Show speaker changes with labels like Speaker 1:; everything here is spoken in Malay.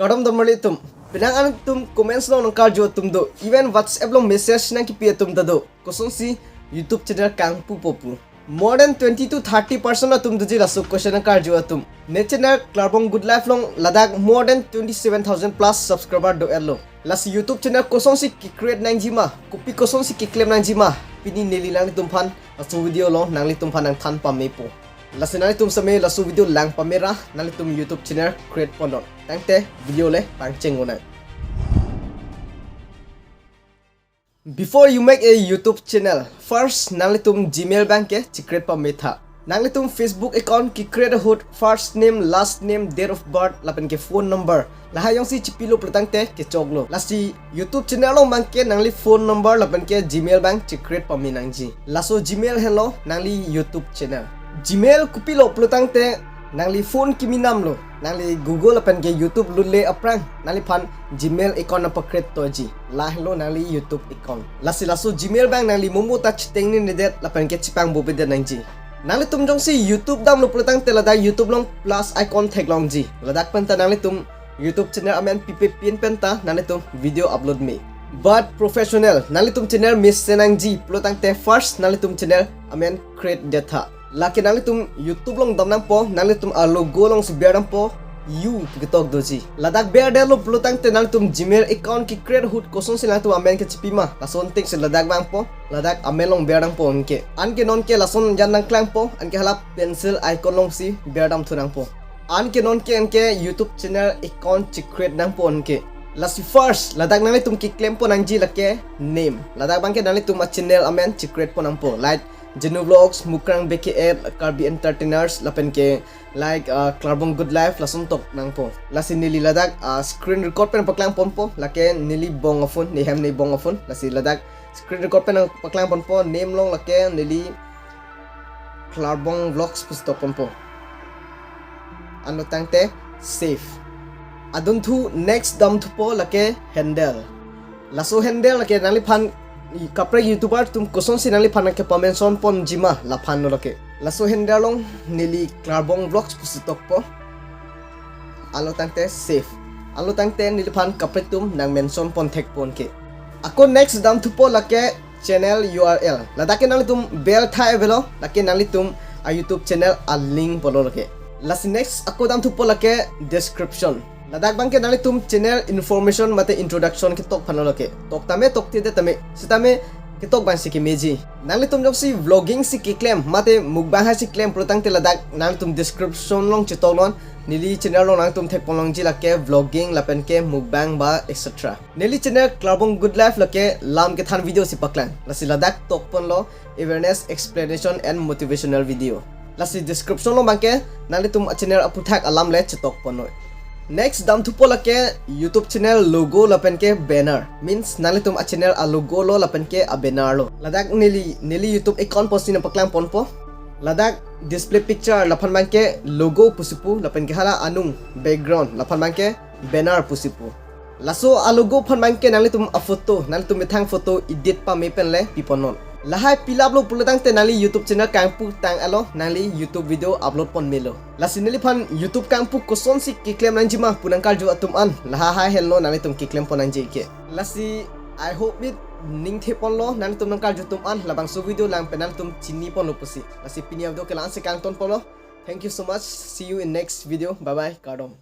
Speaker 1: Kadam nanglitum. Pinangan tum comments lo nang karjo tum do. Even WhatsApp lo message nang kipi tum do. Koson si YouTube channel kangpu popu. More than 20 to 30% na tum duji laso question nang karjo tum. Ne channel Klarbong Good Life long ladak more than 27,000 plus subscriber do elo. Lasi YouTube channel koson si create nang jima. Kopi koson si claim nang jima. Pini nili nanglitum phan. Laso video lo nanglitum phan nangthan pa mepo. Lasi nanglitum sa me laso video lang pamera nanglitum YouTube channel create pondon. Tangte video le pangcheng ona. Before you make a YouTube channel, first nanglitum Gmail bank ke create pa metha. Nanglitum Facebook account ki create hood first name, last name, date of birth, lapen ke phone number. Lahayong si chipilo pretangte ke choglo. Lasi YouTube channel lo mangke nangli phone number lapen ke Gmail bank create pa minangji. Laso Gmail hello nangli YouTube channel. Gmail kupilo plutangte nangli phone kimi nam lo nangli Google lapan ke YouTube lulle aprang nangli phan Gmail account na pakret toji lah lo nangli YouTube account lasi laso Gmail bang nangli momo touch tengni nedet lapan ke chipang bobede nangji nangli tum jong si YouTube dam lo plutangte lada YouTube long plus icon tag long ji ladak penta nangli tum YouTube channel amen pipe pin penta nangli tum video upload me but professional nangli tum channel miss senangji plutangte first nangli tum channel amen create data laki nanglitum YouTube long damnang po nanglitum logo long si beardam po you kitok doji ladak beardel lo plutang te nanglitum Gmail account ki create hood koson sila tu amen ke chipima lason ting si ladak bang po ladak amen long beardam po unke anke non ke lason jan nang klang po anke halap pencil icon long si beardam thunang po anke non ke anke YouTube channel account chi create nang po unke lasi first ladak nanglitum ki claim po nangji lake name ladak bang ke nanglitum a channel amen chi create po nang po like Jenu Vlogs, Mukrang BKR, Karbi Entertainers, lapen ke like Klarbong Good Life, lason tok nang po. Lasi nili ladak screen record pen paklang pon po, lake nili bongofon, ni hem ni bongofon. Lasi ladak screen record pen paklang pon po, name long lake nili Klarbong Vlogs pustok pon po. Ano tangte save. Adun tu next dam tu po lake handle. Laso handle lake nali phan kapre YouTuber tum koson sinali phanak ke pamenson pon jima la phan no lake laso hendarlong nili Klarbong Vlogs pusitok po alo tangte save alo tangte nili phan kapre tum nang mention pon thek pon ke ako next dam tu po lake channel URL ladake nali tum bell thai velo lake nali tum a YouTube channel a link polo lake lasi next ako dam tu po lake description ladak bangke nali tum channel information mate introduction ki tok phano lake tok tame tok tide tame sitame ki tok ban si ki meji nali tum jok si vlogging si ki claim mate mukbang ha si claim protang te ladak nali tum description long chitok lon nili channel long nang tum thek polong ji lake vlogging lapen ke mukbang ba etc nili channel Klarbong Good Life lake lam ke than video si paklang lasi ladak tok pon lo awareness explanation and motivational video lasi description lo bangke nali tum channel aputhak alam le chitok pon next dam tu po lake YouTube channel logo lapen ke banner means nalitum a channel a logo lo lapen ke a banner lo ladak nili YouTube account posting na paklang pon po ladak display picture lapan bangke logo pusipu lapen ke hala anung background lapan bangke banner pusipu laso a logo phan bangke nalitum a photo nalitum methang photo edit pa mepen le piponon lahai pilap lo pulatang te nali YouTube channel kangpu tang alo nali YouTube video upload pon melo lasi nili phan YouTube kangpu koson si ki claim nang jima punang karjo atum an lahai hello nali tum ki claim pon nang ke lasi I hope it ning the pon lo nali tum nang karjo tum an labang so video lang penal tum chini pon lo pusi lasi pinia video ke lang se kang ton polo thank you so much see you in next video bye bye kadom.